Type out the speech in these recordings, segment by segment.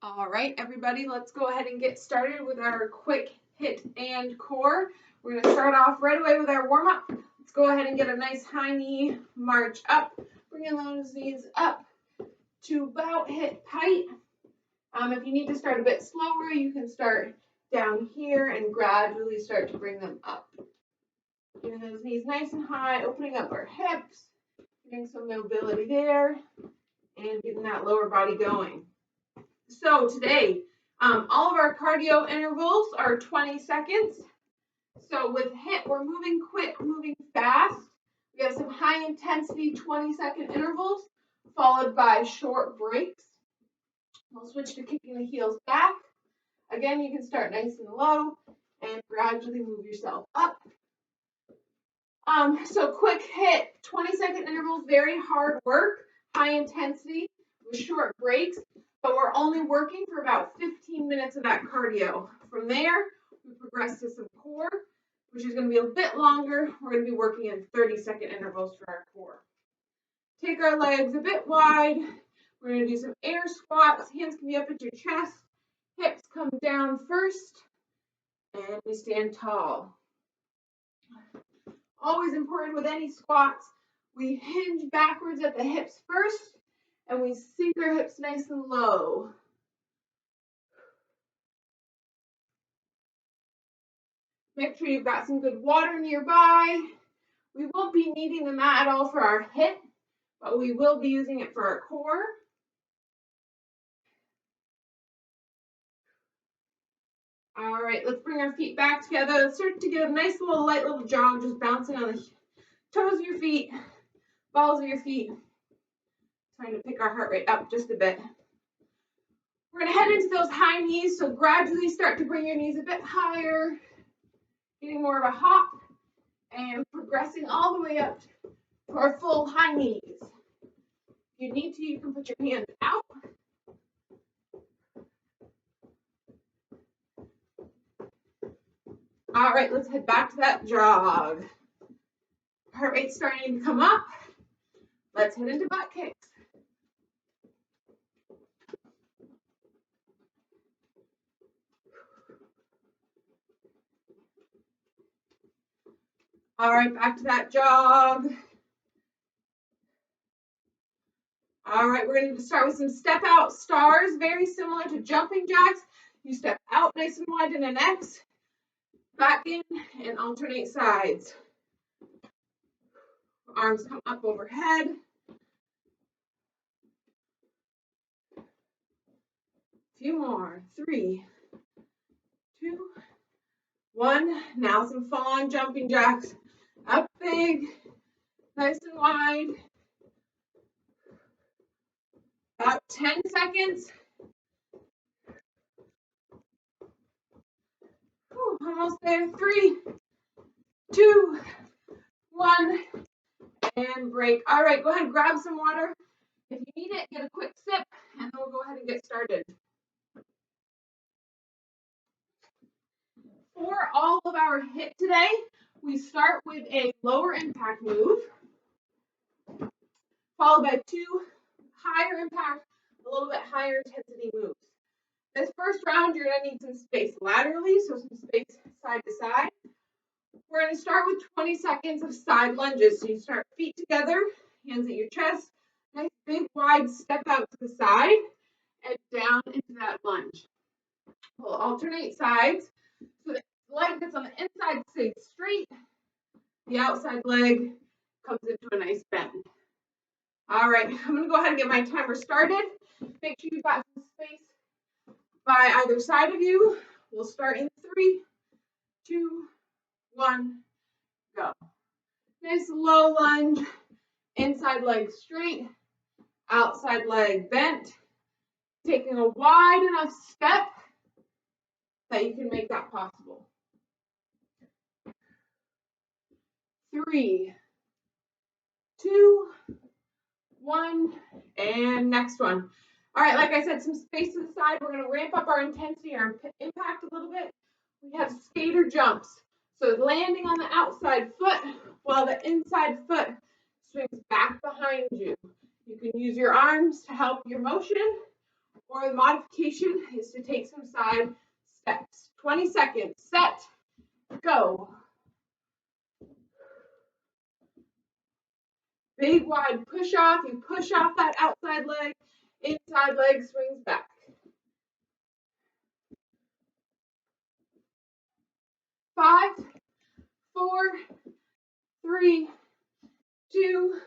All right, everybody, let's go ahead and get started with our quick HIIT and core. We're going to start off right away with our warm-up. Let's go ahead and get a nice high knee march up, bringing those knees up to about hip height. If you need to start a bit slower, you can start down here and gradually start to bring them up. Getting those knees nice and high, opening up our hips, getting some mobility there, and getting that lower body going. So today, all of our cardio intervals are 20 seconds. So with HIIT, we're moving quick, moving fast. We have some high intensity 20-second intervals, followed by short breaks. We'll switch to kicking the heels back. Again, you can start nice and low and gradually move yourself up. So quick HIIT, 20-second intervals, very hard work, high intensity with short breaks. But we're only working for about 15 minutes of that cardio. From there, we progress to some core, which is going to be a bit longer. We're going to be working in 30-second intervals for our core. Take our legs a bit wide. We're going to do some air squats. Hands can be up at your chest. Hips come down first, and we stand tall. Always important with any squats, we hinge backwards at the hips first, and we sink our hips nice and low. Make sure you've got some good water nearby. We won't be needing the mat at all for our HIIT, but we will be using it for our core. All right, let's bring our feet back together. Let's start to get a nice little light little jog, just bouncing on the toes of your feet, balls of your feet. Trying to pick our heart rate up just a bit. We're going to head into those high knees, so gradually start to bring your knees a bit higher, getting more of a hop, and progressing all the way up to our full high knees. If you need to, you can put your hands out. All right, let's head back to that jog. Heart rate's starting to come up. Let's head into butt kicks. All right, back to that jog. All right, we're going to start with some step out stars, very similar to jumping jacks. You step out nice and wide in an X, back in, and alternate sides. Arms come up overhead. A few more. 3, 2, 1. Now some full-on jumping jacks. Up big, nice and wide. About 10 seconds. Whew, almost there. 3, 2, 1, and break. All right, go ahead and grab some water. If you need it, get a quick sip, and then we'll go ahead and get started. For all of our HIIT today, we start with a lower impact move, followed by 2 higher impact, a little bit higher intensity moves. This first round, you're going to need some space laterally, so some space side to side. We're going to start with 20 seconds of side lunges. So you start feet together, hands at your chest, nice big wide step out to the side, and down into that lunge. We'll alternate sides. So the leg that's on the inside stays straight. The outside leg comes into a nice bend. All right, I'm going to go ahead and get my timer started. Make sure you've got some space by either side of you. We'll start in 3, 2, 1, go. Nice low lunge, inside leg straight, outside leg bent. Taking a wide enough step that you can make that possible. 3, 2, 1, and next one. All right, like I said, some space to the side. We're going to ramp up our intensity, our impact a little bit. We have skater jumps. So landing on the outside foot while the inside foot swings back behind you. You can use your arms to help your motion, or or the modification is to take some side steps. 20 seconds, set, go. Big wide push off, you push off that outside leg, inside leg swings back. 5, 4, 3, 2,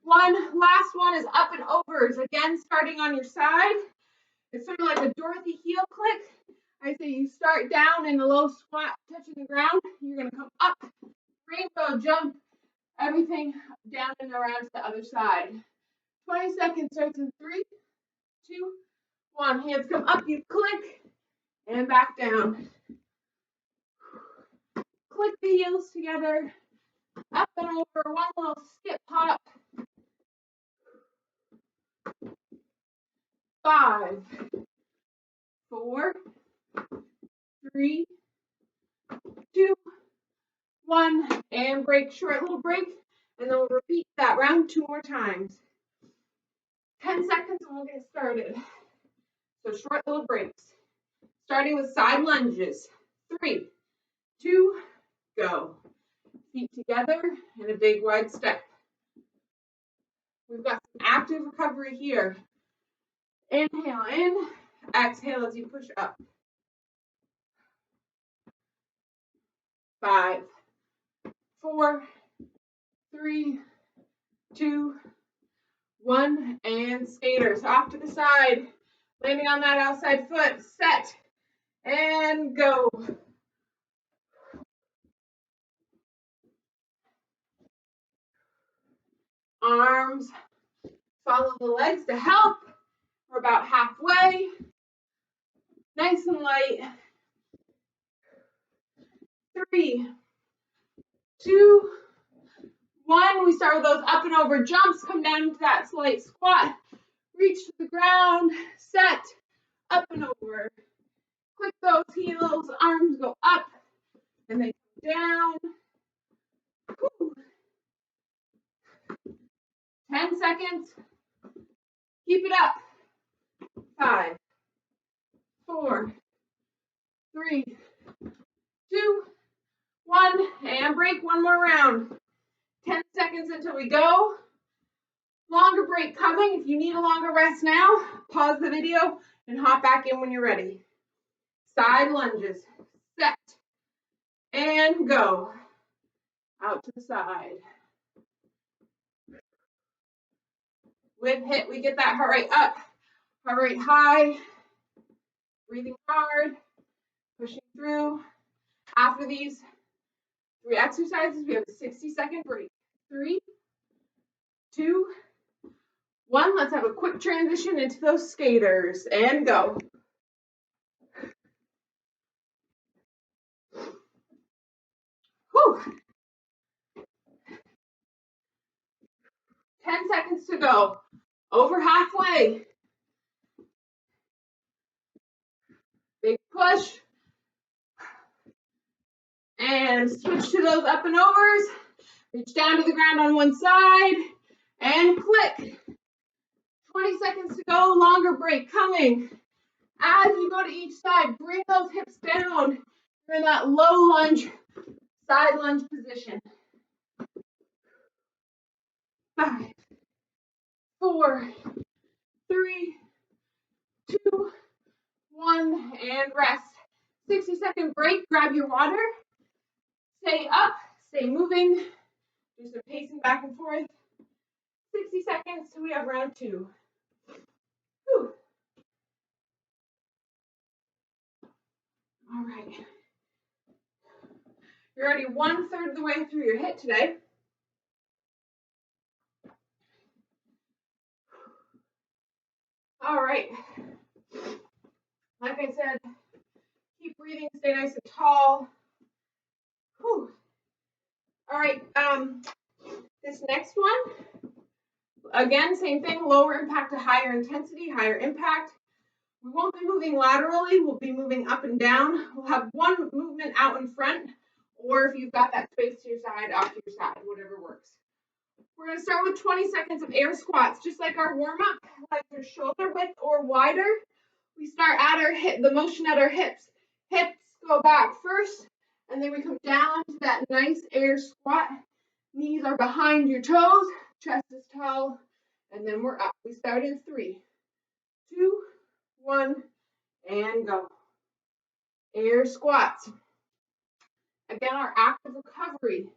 1. Last one is up and overs. Again, starting on your side. It's sort of like a Dorothy heel click. I say you start down in a low squat, touching the ground. You're going to come up, rainbow jump, everything down and around to the other side. 20 seconds starts in 3, 2, 1. Hands come up, you click, and back down. Click the heels together, up and over, one little skip hop. 5, 4, 3, 2, 1, and break. Short little break, and then we'll repeat that round 2 more times. 10 seconds and we'll get started. So short little breaks. Starting with side lunges. 3, 2, go. Feet together and a big wide step. We've got some active recovery here. Inhale in, exhale as you push up. 5, 4, 3, 2, 1, and skaters off to the side. Landing on that outside foot, set, and go. Arms, follow the legs to help. We're about halfway. Nice and light. 3, 2, 1. We start with those up and over jumps. Come down to that slight squat. Reach to the ground. Set. Up and over. Click those heels. Arms go up and they come down. Whew. 10 seconds. Keep it up. 5, 4, 3, 2, 1, and break. One more round. 10 seconds until we go. Longer break coming. If you need a longer rest now, pause the video and hop back in when you're ready. Side lunges. Set. And go. Out to the side. With HIIT, we get that heart rate up, heart rate high, breathing hard, pushing through. After these 3 exercises, we have a 60-second break. 3, 2, 1. Let's have a quick transition into those skaters and go. Whew. 10 seconds to go. Over halfway. Big push. And switch to those up and overs. Reach down to the ground on one side and click. 20 seconds to go. Longer break coming. As you go to each side, bring those hips down. You're in that low lunge, side lunge position. 5, 4, 3, 2, 1, and rest. 60-second break. Grab your water. Stay up. Stay moving. Do some pacing back and forth. 60 seconds till we have round 2. Whew. All right. You're already 1/3 of the way through your HIIT today. All right. Like I said, keep breathing, stay nice and tall. Whew. All right. This next one, again, same thing, lower impact to higher intensity, higher impact. We won't be moving laterally, we'll be moving up and down. We'll have one movement out in front, or if you've got that space to your side, off to your side, whatever works. We're going to start with 20 seconds of air squats, just like our warm-up, like your shoulder width or wider. We start at our hip, the motion at our hips. Hips go back first, and then we come down to that nice air squat. Knees are behind your toes, chest is tall, and then we're up. We start in 3, 2, 1, and go. Air squats. Again, our active recovery.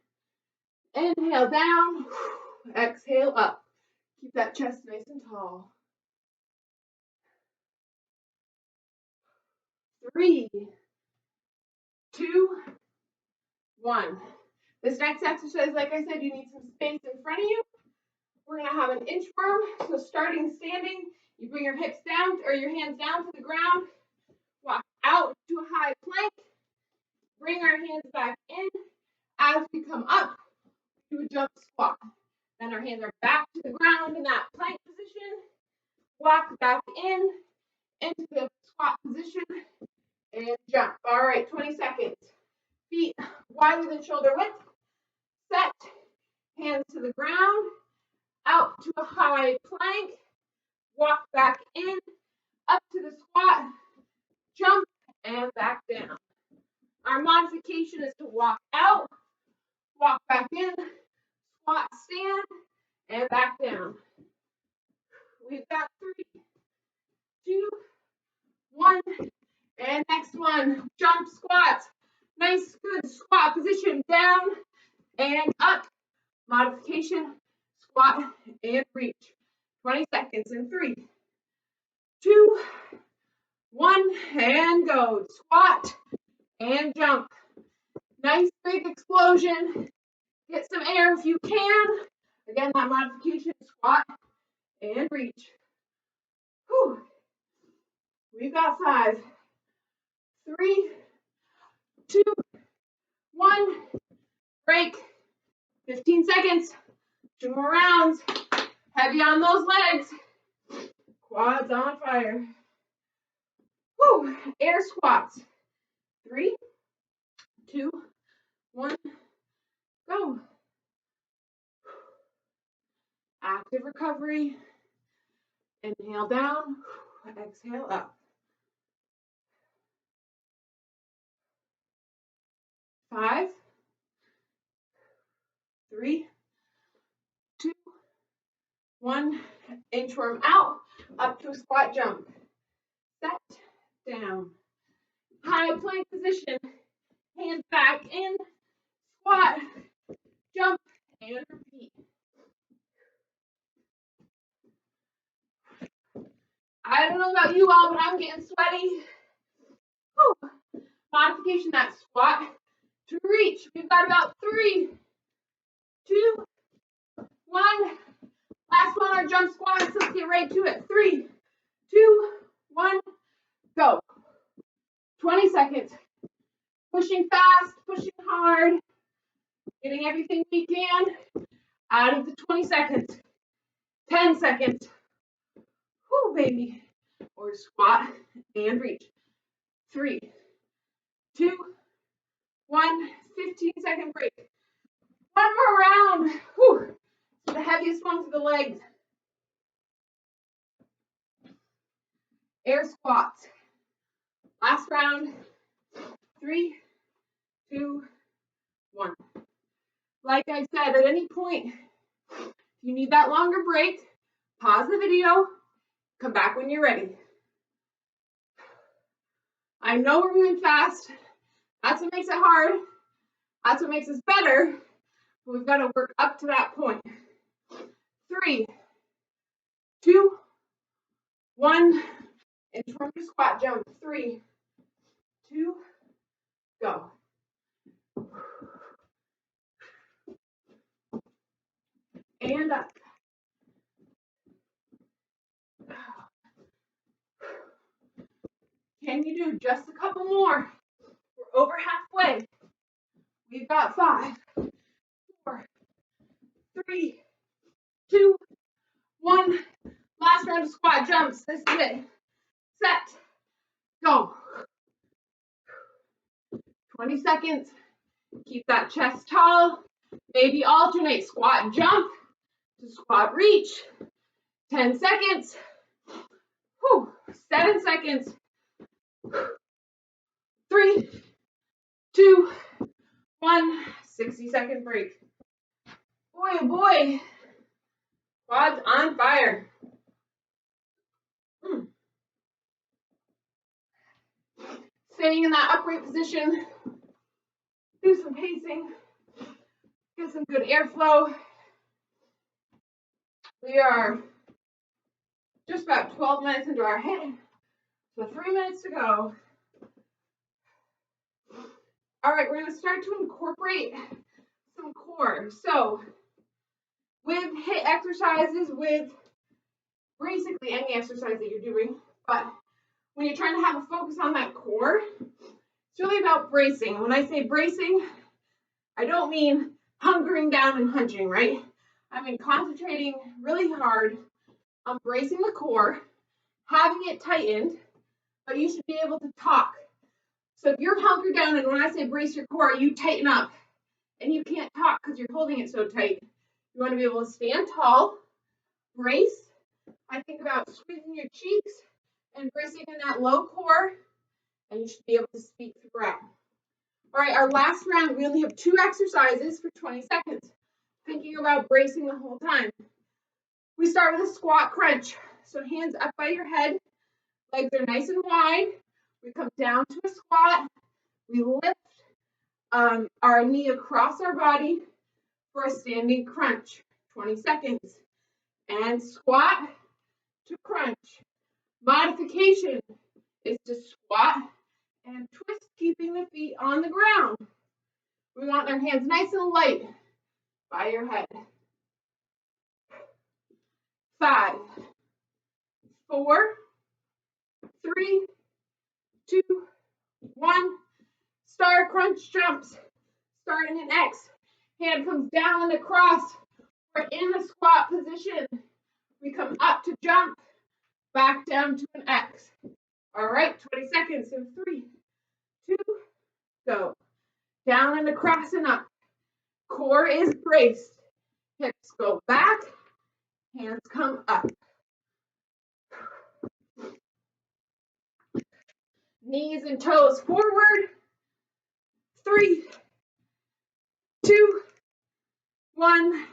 Inhale down, exhale up. Keep that chest nice and tall. 3, 2, 1. This next exercise, like I said, you need some space in front of you. We're going to have an inchworm. So starting standing, you bring your hips down or your hands down to the ground. Walk out to a high plank. Bring our hands back in. As we come up, do a jump squat. Then our hands are back to the ground in that plank position. Walk back in into the squat position and jump. All right, 20 seconds. Feet wider than shoulder width. Set. Hands to the ground. Out to a high plank. Walk back in. Up to the squat. Jump and back down. Our modification is to walk out. Walk back in. Squat, stand, and back down. We've got 3, 2, 1, and next one, jump squats. Nice, good squat position, down and up. Modification, squat and reach. 20 seconds in 3, 2, 1, and go. Squat and jump. Nice big explosion. Get some air if you can. Again, that modification, squat and reach. Whew. We've got 5, 3, 2, 1. Break. 15 seconds. 2 more rounds. Heavy on those legs. Quads on fire. Whew. Air squats. 3, 2, 1. Go. Active recovery. Inhale down. Exhale up. 5, 3, 2, 1. Inchworm out. Up to a squat jump. Set. Down. High plank position. Hands back in. Squat. Jump. And repeat. I don't know about you all, but I'm getting sweaty. Whew. Modification, that squat to reach. We've got about 3, 2, 1. Last one, our jump squats. Let's get right to it. 3, 2, 1, go. 20 seconds. Pushing fast, pushing hard, getting everything we can out of the 20 seconds. 10 seconds. Whoo, baby. Or squat and reach. 3, 2, 1. 15-second break. One more round. Whew. The heaviest one to the legs. Air squats. Last round. 3, 2, 1. Like I said, at any point, if you need that longer break, pause the video, come back when you're ready. I know we're moving fast. That's what makes it hard. That's what makes us better. But we've got to work up to that point. 3, 2, 1. And turn your squat jump. 3, 2, go. And up. Can you do just a couple more? We're over halfway. We've got 5, 4, 3, 2, 1. Last round of squat jumps. This is it. Set. Go. 20 seconds. Keep that chest tall. Maybe alternate squat jump to squat reach. 10 seconds. Whew. 7 seconds. 3, 2, 1. 60-second break. Boy, oh boy. Quads on fire. Staying in that upright position. Do some pacing. Get some good airflow. We are just about 12 minutes into our HIIT. So 3 minutes to go. All right, we're going to start to incorporate some core. So with HIIT exercises, with basically any exercise that you're doing, but when you're trying to have a focus on that core, it's really about bracing. When I say bracing, I don't mean hunkering down and hunching, right? I mean concentrating really hard on bracing the core, having it tightened, but you should be able to talk. So if you're hunkered down, and when I say brace your core, you tighten up and you can't talk because you're holding it so tight. You want to be able to stand tall, brace. I think about squeezing your cheeks and bracing in that low core, and you should be able to speak throughout. All right, our last round, we only have 2 exercises for 20 seconds. Thinking about bracing the whole time. We start with a squat crunch. So hands up by your head, legs are nice and wide. We come down to a squat. We lift our knee across our body for a standing crunch. 20 seconds. And squat to crunch. Modification is to squat and twist, keeping the feet on the ground. We want our hands nice and light by your head. 5, 4, 3, 2, 1. Star crunch jumps. Start in an X. Hand comes down and across. We're in a squat position. We come up to jump, back down to an X. All right, 20 seconds in 3, 2, go. Down and across and up. Core is braced. Hips go back. Hands come up. Knees and toes forward. 3, 2, 1.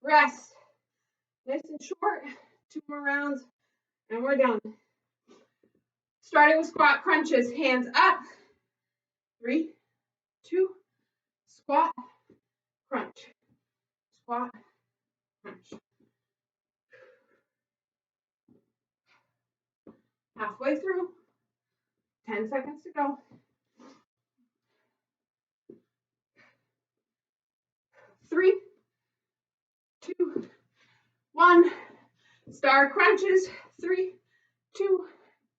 Rest. Nice and short. 2 more rounds and we're done. Starting with squat crunches. Hands up. 3, 2, squat, crunch. Squat, crunch. Halfway through. 10 seconds to go. 3, 2, 1. Star crunches. 3, 2,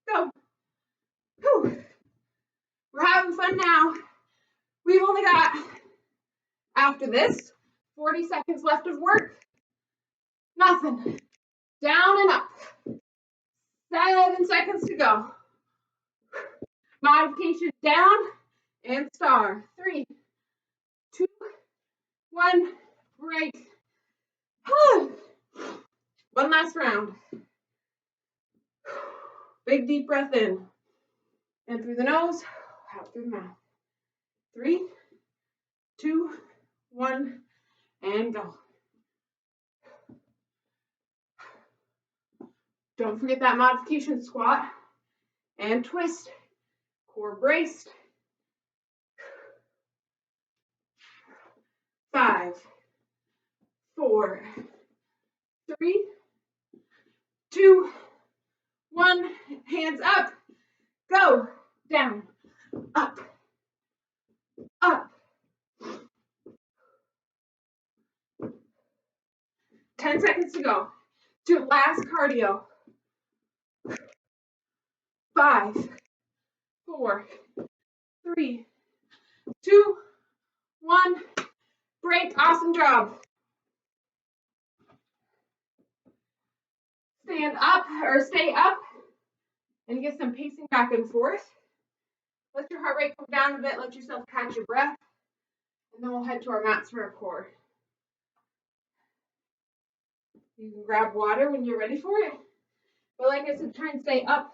go. Whew. We're having fun now. We've only got, after this, 40 seconds left of work. Nothing. Down and up. 7 seconds to go. Modification down and star. 3, 2, 1. Break. One last round. Big deep breath in. In through the nose, out through the mouth. 3, 2, 1, and go. Don't forget that modification squat and twist. Core braced. 5, 4, 3, 2, 1. Hands up. Go. Down. Up. Up. 10 seconds to go. Do your last cardio. 5, 4, 3, 2, 1. Break. Awesome job. Stand up or stay up and get some pacing back and forth. Let your heart rate come down a bit. Let yourself catch your breath. And then we'll head to our mats for our core. You can grab water when you're ready for it. But like I said, try and stay up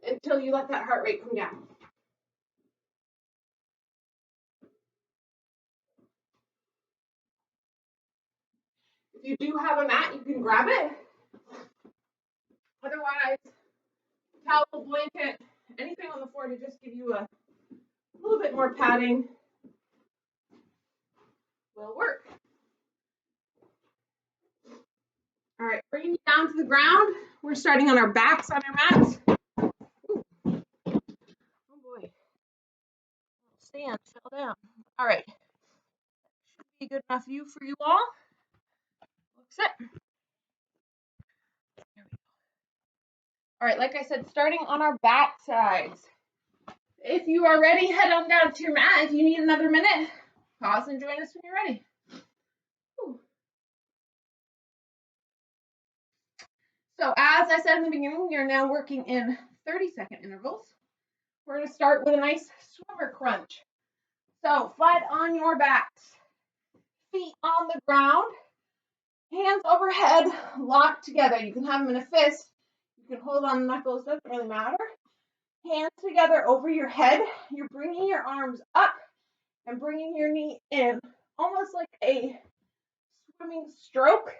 and until you let that heart rate come down. If you do have a mat, you can grab it. Otherwise, towel, blanket, anything on the floor to just give you a little bit more padding will work. All right, bringing you down to the ground. We're starting on our backs on our mats. Ooh. Oh boy. Stand, fell down. All right. Should be a good enough view for you all. Looks it. There we go. All right, like I said, starting on our back sides. If you are ready, head on down to your mat. If you need another minute, pause and join us when you're ready. Whew. So as I said in the beginning, we are now working in 30-second intervals. We're going to start with a nice swimmer crunch. So flat on your backs, feet on the ground, hands overhead, locked together. You can have them in a fist. You can hold on the knuckles, doesn't really matter. Hands together over your head. You're bringing your arms up and bringing your knee in, almost like a swimming stroke.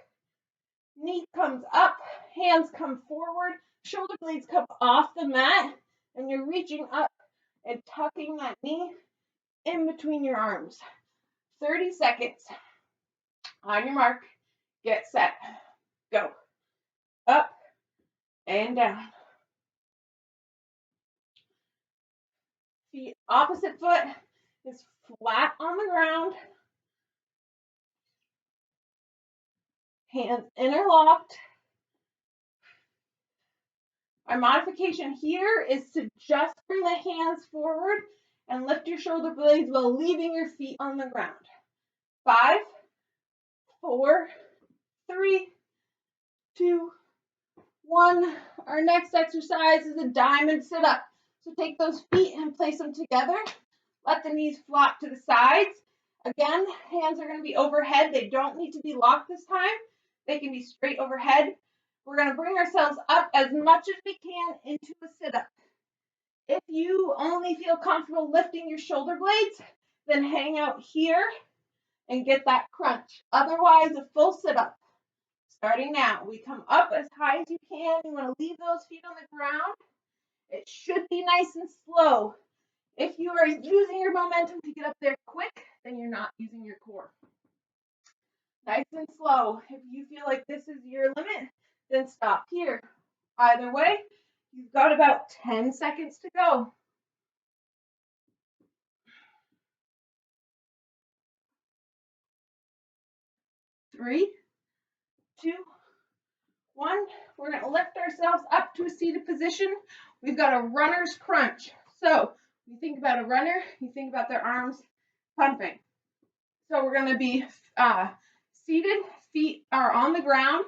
Knee comes up, hands come forward, shoulder blades come off the mat, and you're reaching up and tucking that knee in between your arms. 30 seconds. On your mark, get set, go. Up and down. Feet opposite foot is flat on the ground. Hands interlocked. Our modification here is to just bring the hands forward and lift your shoulder blades while leaving your feet on the ground. 5, 4, 3, 2, 1. Our next exercise is a diamond sit-up. So take those feet and place them together. Let the knees flop to the sides. Again, hands are going to be overhead. They don't need to be locked this time. They can be straight overhead. We're going to bring ourselves up as much as we can into a sit-up. If you only feel comfortable lifting your shoulder blades, then hang out here and get that crunch. Otherwise, a full sit-up. Starting now, we come up as high as you can. You want to leave those feet on the ground. It should be nice and slow. If you are using your momentum to get up there quick, then you're not using your core. Nice and slow. If you feel like this is your limit, then stop here. Either way, you've got about 10 seconds to go. 3, 2, 1. We're going to lift ourselves up to a seated position. We've got a runner's crunch. So you think about a runner, you think about their arms pumping. So we're going to be seated, feet are on the ground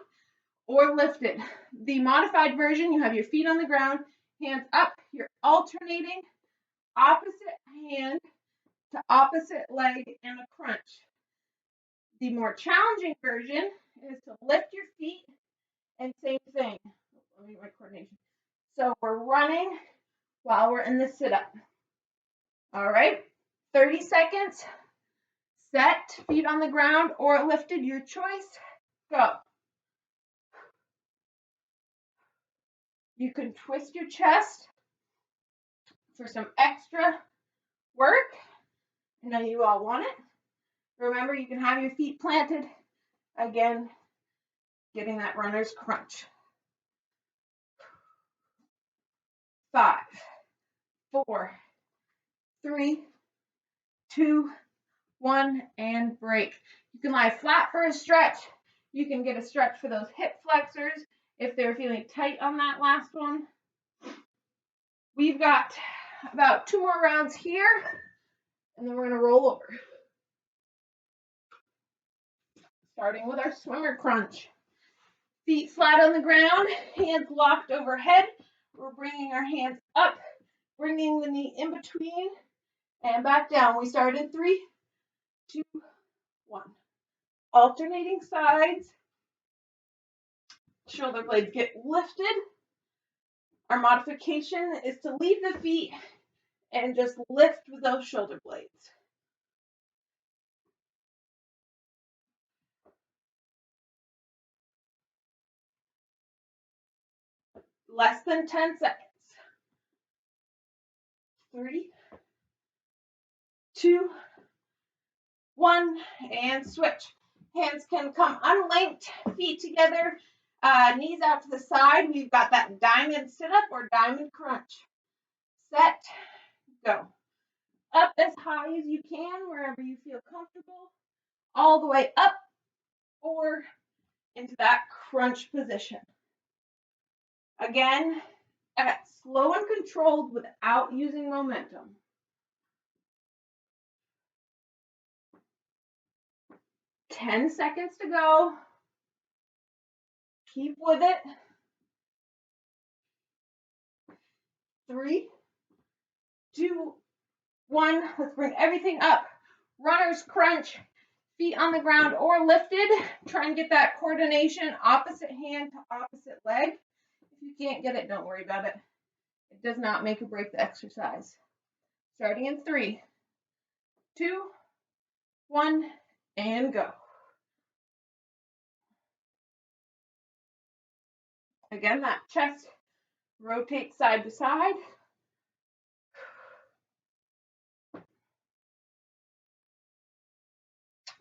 or lifted. The modified version, you have your feet on the ground, hands up, you're alternating opposite hand to opposite leg in a crunch. The more challenging version is to lift your feet and same thing. Let me get my coordination. So we're running while we're in the sit-up. All right, 30 seconds. Set, feet on the ground or lifted, your choice. Go. You can twist your chest for some extra work. I know you all want it. Remember, you can have your feet planted. Again, getting that runner's crunch. 5, 4, 3, 2, 1, and break. You can lie flat for a stretch. You can get a stretch for those hip flexors if they're feeling tight on that last one. We've got about 2 more rounds here, and then we're going to roll over. Starting with our swimmer crunch. Feet flat on the ground, hands locked overhead. We're bringing our hands up, bringing the knee in between, and back down. We start in 3, 2, 1. Alternating sides. Shoulder blades get lifted. Our modification is to leave the feet and just lift with those shoulder blades. Less than 10 seconds. 3, 2, 1, and switch. Hands can come unlinked, feet together, knees out to the side. We've got that diamond sit-up or diamond crunch. Set, go. Up as high as you can, wherever you feel comfortable, all the way up or into that crunch position. Again, slow and controlled without using momentum. Ten seconds to go. Keep with it. 3, 2, 1. Let's bring everything up. Runner's crunch. Feet on the ground or lifted. Try and get that coordination, opposite hand to opposite leg. If you can't get it, don't worry about it. It does not make or break the exercise. Starting in 3, 2, 1, and go. Again, that chest rotates side to side.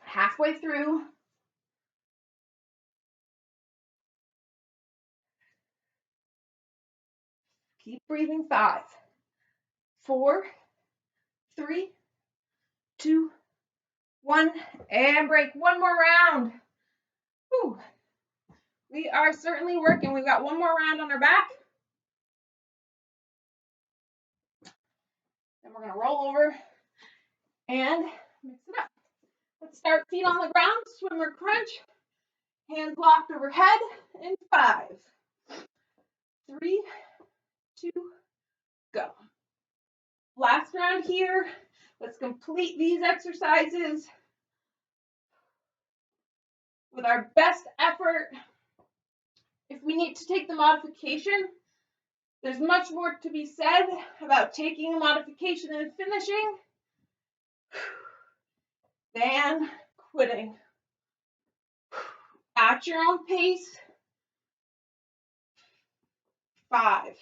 Halfway through. Keep breathing. 5, 4, 3, 2, 1, and break. One more round. Whew. We are certainly working. We've got one more round on our back. Then we're going to roll over and mix it up. Let's start feet on the ground, swimmer crunch. Hands locked overhead in 5, 3, 2, go. Last round here. Let's complete these exercises with our best effort. If we need to take the modification, there's much more to be said about taking a modification and finishing than quitting. At your own pace. 5,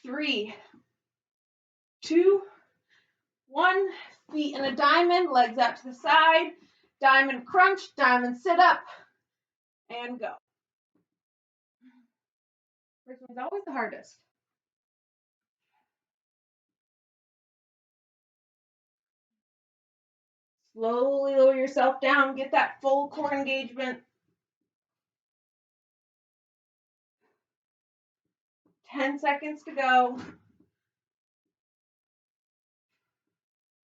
3, 2, 1. Feet in a diamond, legs out to the side. Diamond crunch, diamond sit up, and go. First one's always the hardest. Slowly lower yourself down, get that full core engagement. 10 seconds to go.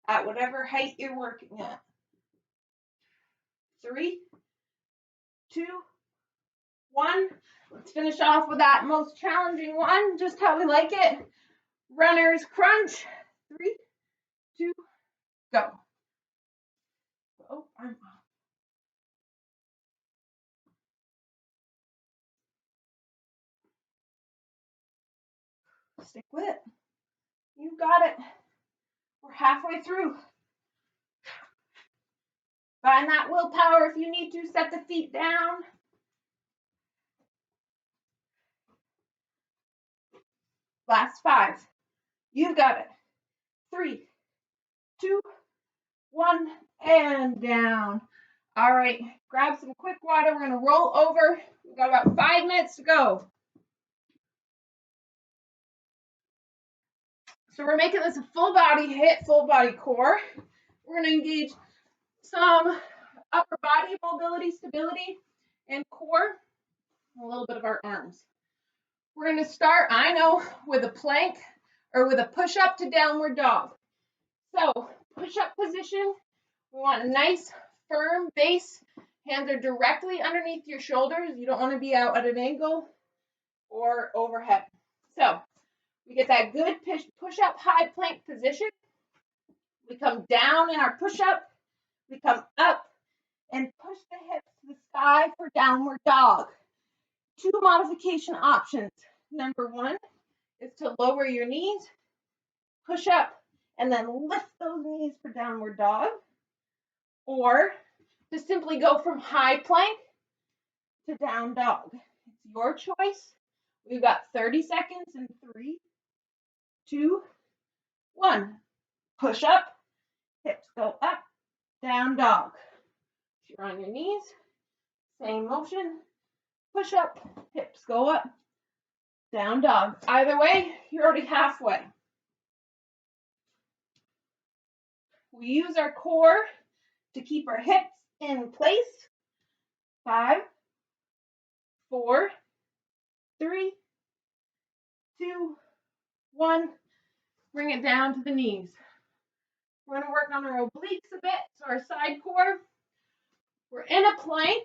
At whatever height you're working at. 3, 2, 1. Let's finish off with that most challenging one, just how we like it. Runner's crunch. 3, 2, go. Oh, I'm off. Stick with it. You got it. We're halfway through. Find that willpower if you need to. Set the feet down. Last 5. You got it. 3, 2, 1, and down. All right, grab some quick water. We're going to roll over. We've got about 5 minutes to go. So we're making this a full body HIIT, full body core. We're going to engage some upper body mobility, stability, and core, a little bit of our arms. We're going to start, I know, with a plank or with a push-up to downward dog. So push-up position, we want a nice firm base. Hands are directly underneath your shoulders. You don't want to be out at an angle or overhead. So we get that good push-up high plank position. We come down in our push-up. We come up and push the hips to the sky for downward dog. 2 modification options. number one is to lower your knees, push up, and then lift those knees for downward dog. Or to simply go from high plank to down dog. It's your choice. We've got 30 seconds in 3, 2, 1. Push up, hips go up, down dog. If you're on your knees, same motion. Push up, hips go up, down dog. Either way, you're already halfway. We use our core to keep our hips in place. 5, 4, 3, 2, 1. Bring it down to the knees. We're going to work on our obliques a bit, so our side core. We're in a plank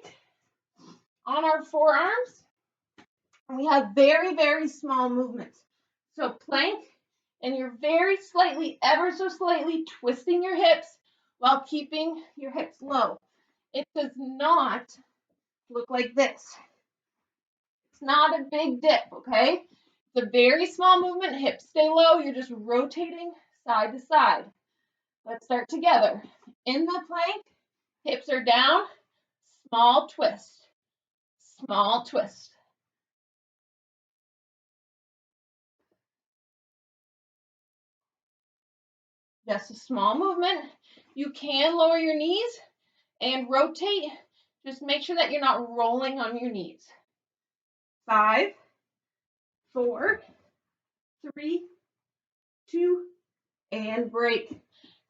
on our forearms, and we have very, very small movements. So plank, and you're very slightly, ever so slightly twisting your hips while keeping your hips low. It does not look like this. It's not a big dip, okay? It's a very small movement. Hips stay low. You're just rotating side to side. Let's start together. In the plank, hips are down, small twist, small twist. Just a small movement. You can lower your knees and rotate. Just make sure that you're not rolling on your knees. 5, 4, 3, 2, and break.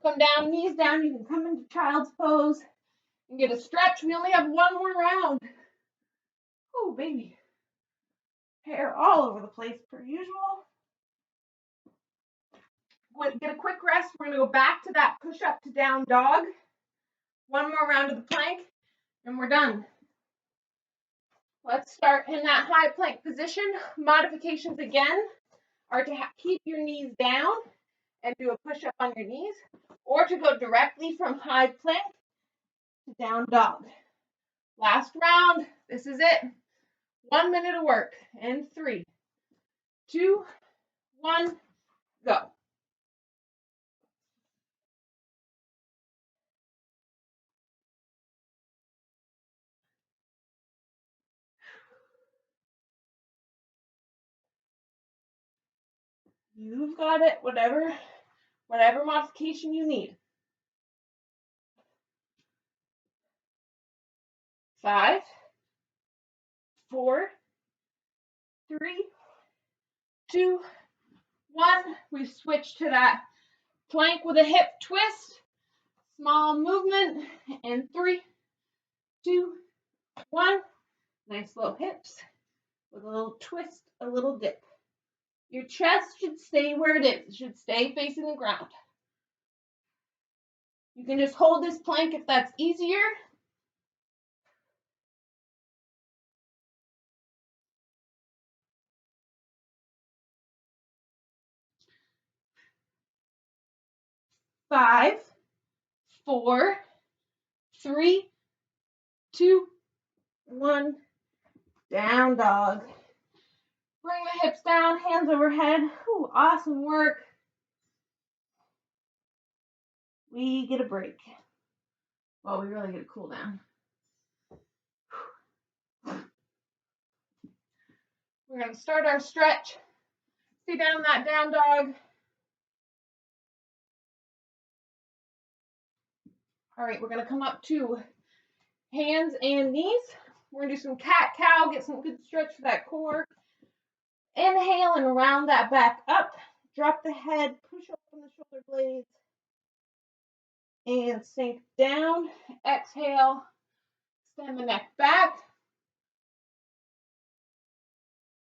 Come down, knees down. You can come into child's pose and get a stretch. We only have one more round. Oh, baby. Hair all over the place per usual. Get a quick rest. We're going to go back to that push up to down dog. One more round of the plank, and we're done. Let's start in that high plank position. Modifications again are to keep your knees down and do a push up on your knees, or to go directly from high plank to down dog. Last round. This is it. 1 minute of work in 3, 2, 1, go. You've got it. Whatever modification you need. 5, 4, 3, 2, 1. We've switched to that plank with a hip twist. Small movement in 3, 2, 1. Nice low hips with a little twist, a little dip. Your chest should stay where it is. It should stay facing the ground. You can just hold this plank if that's easier. 5, 4, 3, 2, 1. Down dog. Bring the hips down, hands overhead. Ooh, awesome work. We get a break. Well, we really get a cool down. We're going to start our stretch. Stay down in that down dog. All right, we're going to come up to hands and knees. We're going to do some cat-cow, get some good stretch for that core. Inhale and round that back up. Drop the head, push up on the shoulder blades. And sink down. Exhale, extend the neck back.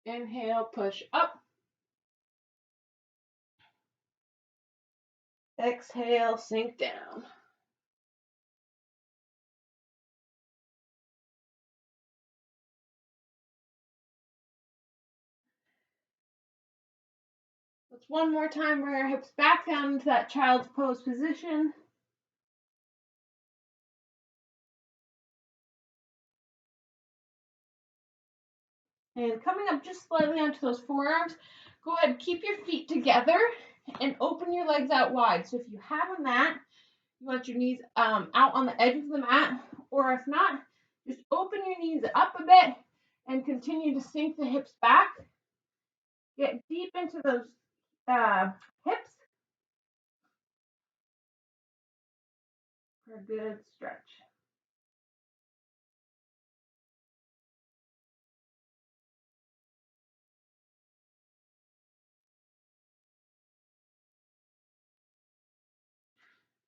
Inhale, push up. Exhale, sink down. Let's one more time bring our hips back down into that child's pose position. And coming up just slightly onto those forearms, go ahead, keep your feet together and open your legs out wide. So if you have a mat, you want your knees out on the edge of the mat, or if not, just open your knees up a bit and continue to sink the hips back. Get deep into those hips for a good stretch.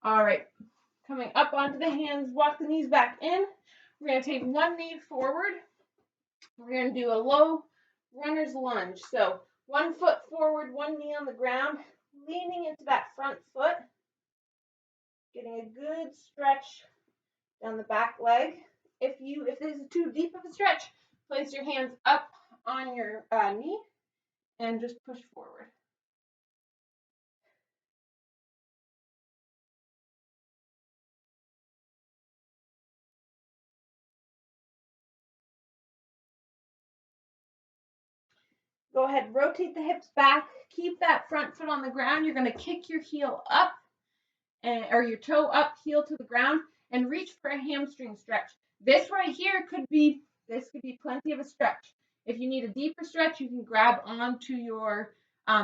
All right, coming up onto the hands, walk the knees back in. We're going to take one knee forward. We're going to do a low runner's lunge. So 1 foot forward, one knee on the ground, leaning into that front foot, getting a good stretch down the back leg. If this is too deep of a stretch, place your hands up on your knee and just push forward. Go ahead, rotate the hips back. Keep that front foot on the ground. You're going to kick your heel up or your toe up, heel to the ground, and reach for a hamstring stretch. This right here could be plenty of a stretch. If you need a deeper stretch, you can grab onto your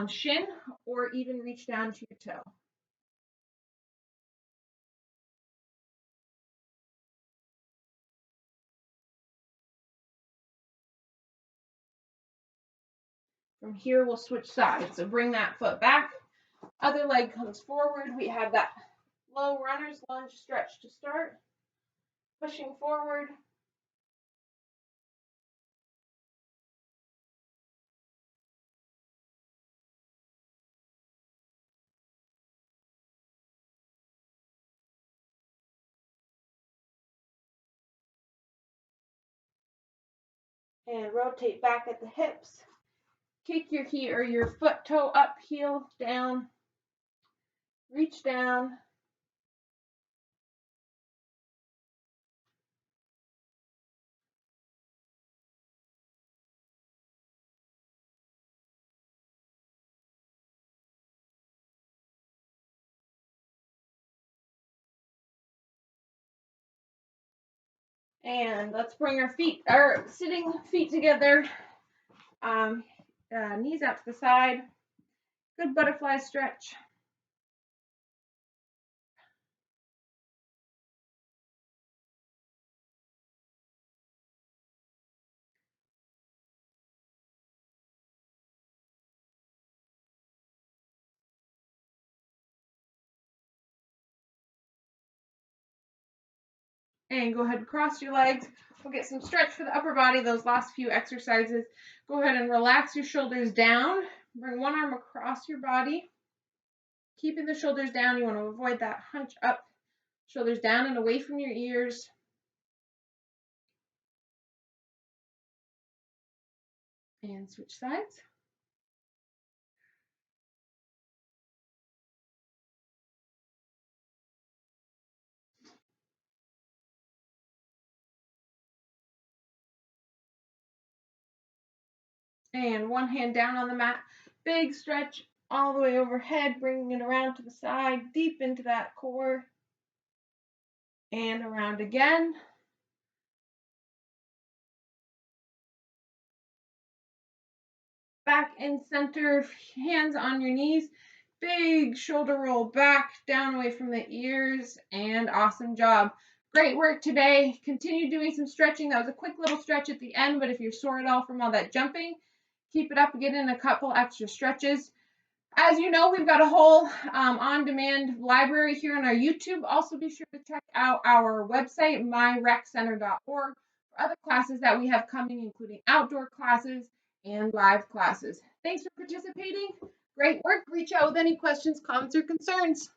shin or even reach down to your toe. From here, we'll switch sides. So bring that foot back. Other leg comes forward. We have that low runner's lunge stretch to start. Pushing forward. And rotate back at the hips. Kick your heel or your foot toe up, heel down. Reach down. And let's bring our sitting feet together. Knees out to the side. Good butterfly stretch. And go ahead and cross your legs. We'll get some stretch for the upper body, those last few exercises. Go ahead and relax your shoulders down. Bring one arm across your body. Keeping the shoulders down, you want to avoid that hunch up. Shoulders down and away from your ears. And switch sides. And one hand down on the mat. Big stretch all the way overhead, bringing it around to the side, deep into that core. And around again. Back in center, hands on your knees. Big shoulder roll back, down away from the ears, and awesome job. Great work today. Continue doing some stretching. That was a quick little stretch at the end, but if you're sore at all from all that jumping, keep it up, get in a couple extra stretches. As you know, we've got a whole on-demand library here on our YouTube. Also, be sure to check out our website, myreccenter.org, for other classes that we have coming, including outdoor classes and live classes. Thanks for participating. Great work. Reach out with any questions, comments, or concerns.